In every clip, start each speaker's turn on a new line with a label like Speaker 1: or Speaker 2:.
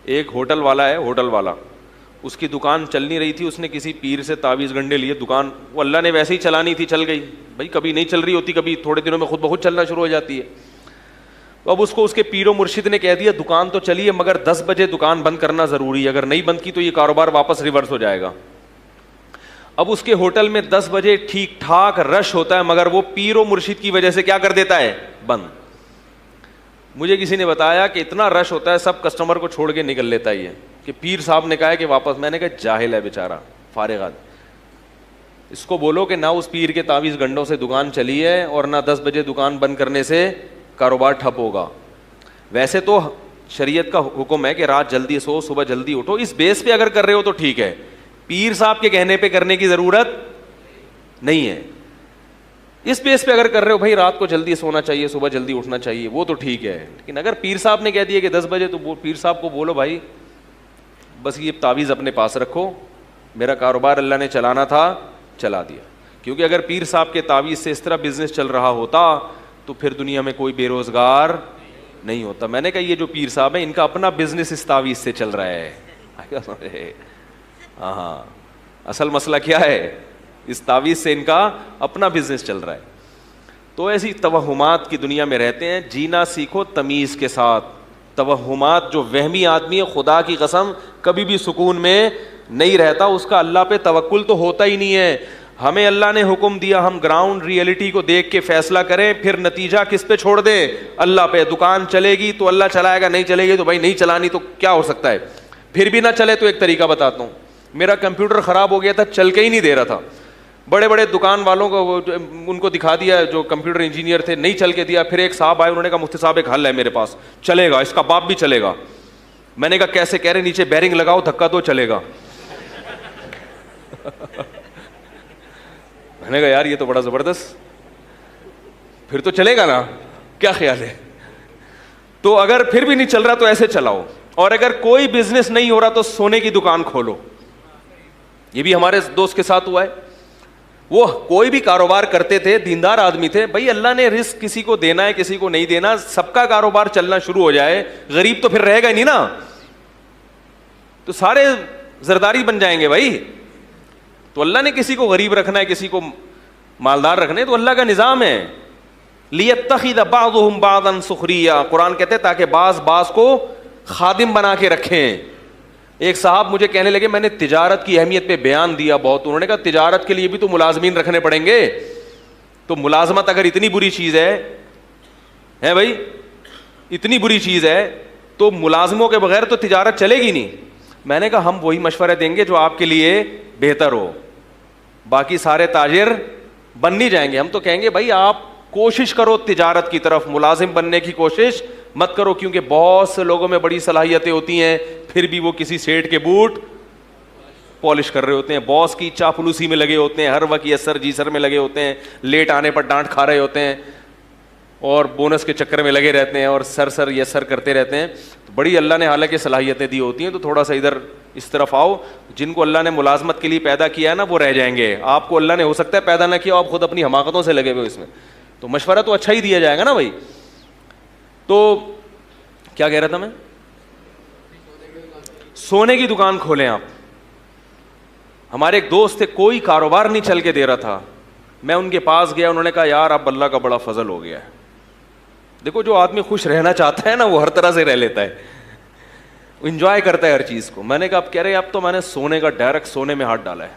Speaker 1: ایک ہوٹل والا ہے, ہوٹل والا, اس کی دکان چل نہیں رہی تھی, اس نے کسی پیر سے تعویذ گنڈے لیے, دکان وہ اللہ نے ویسے ہی چلانی تھی, چل گئی بھائی, کبھی نہیں چل رہی ہوتی, کبھی تھوڑے دنوں میں خود بخود چلنا شروع ہو جاتی ہے. تو اب اس کو اس کے پیر و مرشد نے کہہ دیا دکان تو چلی ہے مگر 10 بجے دکان بند کرنا ضروری ہے, اگر نہیں بند کی تو یہ کاروبار واپس ریورس ہو جائے گا. اب اس کے ہوٹل میں 10 بجے ٹھیک ٹھاک رش ہوتا ہے, مگر وہ پیر و مرشد کی وجہ سے کیا کر دیتا ہے, بند. مجھے کسی نے بتایا کہ اتنا رش ہوتا ہے سب کسٹمر کو چھوڑ کے نکل لیتا ہی ہے, کہ پیر صاحب نے کہا ہے کہ واپس. میں نے کہا جاہل ہے بیچارہ, فارغ آدمی, اس کو بولو کہ نہ اس پیر کے تعویذ گنڈوں سے دکان چلی ہے اور نہ 10 بجے دکان بند کرنے سے کاروبار ٹھپ ہوگا. ویسے تو شریعت کا حکم ہے کہ رات جلدی سو صبح جلدی اٹھو, اس بیس پہ اگر کر رہے ہو تو ٹھیک ہے, پیر صاحب کے کہنے پہ کرنے کی ضرورت نہیں ہے. اس بیس پہ اگر کر رہے ہو بھائی رات کو جلدی سونا چاہیے صبح جلدی اٹھنا چاہیے, وہ تو ٹھیک ہے. لیکن اگر پیر صاحب نے کہہ دیا کہ 10 بجے, تو پیر صاحب کو بولو بھائی بس یہ تعویذ اپنے پاس رکھو, میرا کاروبار اللہ نے چلانا تھا چلا دیا. کیونکہ اگر پیر صاحب کے تعویذ سے اس طرح بزنس چل رہا ہوتا تو پھر دنیا میں کوئی بے روزگار نہیں ہوتا. میں نے کہا یہ جو پیر صاحب ہیں ان کا اپنا بزنس اس تعویذ سے چل رہا ہے. ہاں اصل مسئلہ کیا ہے, اس تعویذ سے ان کا اپنا بزنس چل رہا ہے. تو ایسی توہمات کی دنیا میں رہتے ہیں. جینا سیکھو تمیز کے ساتھ. توہمات, جو وہمی آدمی ہے خدا کی قسم کبھی بھی سکون میں نہیں رہتا, اس کا اللہ پہ توکل تو ہوتا ہی نہیں ہے. ہمیں اللہ نے حکم دیا ہم گراؤنڈ ریئلٹی کو دیکھ کے فیصلہ کریں, پھر نتیجہ کس پہ چھوڑ دیں, اللہ پہ. دکان چلے گی تو اللہ چلائے گا, نہیں چلے گی تو بھائی نہیں چلانی تو کیا ہو سکتا ہے. پھر بھی نہ چلے تو ایک طریقہ بتاتا ہوں. میرا کمپیوٹر خراب ہو گیا تھا, چل کے ہی نہیں دے رہا تھا. بڑے بڑے دکان والوں کو ان کو دکھا دیا, جو کمپیوٹر انجینئر تھے, نہیں چل کے دیا. پھر ایک صاحب آئے, انہوں نے کہا مفتی صاحب ایک حل ہے میرے پاس, چلے گا, اس کا باپ بھی چلے گا. میں نے کہا کیسے؟ کہہ رہے نیچے بیرنگ لگاؤ, دھکا دو, چلے گا. میں نے کہا یار یہ تو بڑا زبردست, پھر تو چلے گا نا, کیا خیال ہے؟ تو اگر پھر بھی نہیں چل رہا تو ایسے چلاؤ. اور اگر کوئی بزنس نہیں ہو رہا تو سونے کی دکان کھولو. یہ بھی ہمارے دوست کے ساتھ ہوا ہے. وہ کوئی بھی کاروبار کرتے تھے, دیندار آدمی تھے. بھائی اللہ نے رزق کسی کو دینا ہے کسی کو نہیں دینا, سب کا کاروبار چلنا شروع ہو جائے, غریب تو پھر رہے گا ہی نہیں نا, تو سارے زرداری بن جائیں گے بھائی. تو اللہ نے کسی کو غریب رکھنا ہے کسی کو مالدار رکھنا ہے, تو اللہ کا نظام ہے. لیتخذ بعضهم بعضا سخریا, قرآن کہتے ہیں تاکہ بعض کو خادم بنا کے رکھیں. ایک صاحب مجھے کہنے لگے, میں نے تجارت کی اہمیت پہ بیان دیا بہت, انہوں نے کہا تجارت کے لیے بھی تو ملازمین رکھنے پڑیں گے. تو ملازمت اگر اتنی بری چیز ہے بھائی, اتنی بری چیز ہے تو ملازموں کے بغیر تو تجارت چلے گی نہیں. میں نے کہا ہم وہی مشورہ دیں گے جو آپ کے لیے بہتر ہو, باقی سارے تاجر بن نہیں جائیں گے. ہم تو کہیں گے بھائی آپ کوشش کرو تجارت کی طرف, ملازم بننے کی کوشش مت کرو, کیونکہ بہت سے لوگوں میں بڑی صلاحیتیں ہوتی ہیں, پھر بھی وہ کسی سیٹ کے بوٹ پالش کر رہے ہوتے ہیں, باس کی چاپلوسی میں لگے ہوتے ہیں, ہر وقت یس سر جی سر میں لگے ہوتے ہیں, لیٹ آنے پر ڈانٹ کھا رہے ہوتے ہیں, اور بونس کے چکر میں لگے رہتے ہیں, اور سر یس سر کرتے رہتے ہیں. بڑی اللہ نے حالانکہ صلاحیتیں دی ہوتی ہیں, تو تھوڑا سا ادھر اس طرف آؤ. جن کو اللہ نے ملازمت کے لیے پیدا کیا ہے نا وہ رہ جائیں گے, آپ کو اللہ نے ہو سکتا ہے پیدا نہ کیا, آپ خود اپنی حماقتوں سے لگے ہوئے اس میں, تو مشورہ تو اچھا ہی دیا جائے گا نا بھائی. تو کیا کہہ رہا تھا میں, سونے کی دکان کھولیں آپ. ہمارے ایک دوست تھے, کوئی کاروبار نہیں چل کے دے رہا تھا. میں ان کے پاس گیا, انہوں نے کہا یار اب اللہ کا بڑا فضل ہو گیا ہے. دیکھو جو آدمی خوش رہنا چاہتا ہے نا وہ ہر طرح سے رہ لیتا ہے, انجوائے کرتا ہے ہر چیز کو. میں نے کہا اب کہہ رہے اب تو میں نے سونے کا ڈائریکٹ سونے میں ہاتھ ڈالا ہے.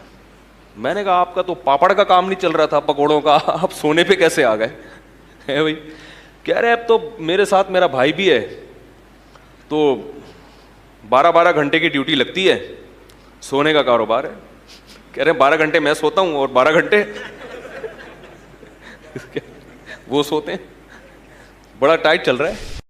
Speaker 1: میں نے کہا آپ کا تو پاپڑ کا کام نہیں چل رہا تھا پکوڑوں کا, آپ سونے پہ کیسے آ گئے بھائی؟ کہہ رہے اب تو میرے ساتھ میرا بھائی بھی ہے, تو 12 گھنٹے کی ڈیوٹی لگتی ہے, سونے کا کاروبار ہے. کہہ رہے 12 گھنٹے میں سوتا ہوں اور 12 گھنٹے وہ سوتے ہیں. بڑا ٹائٹ چل رہا ہے.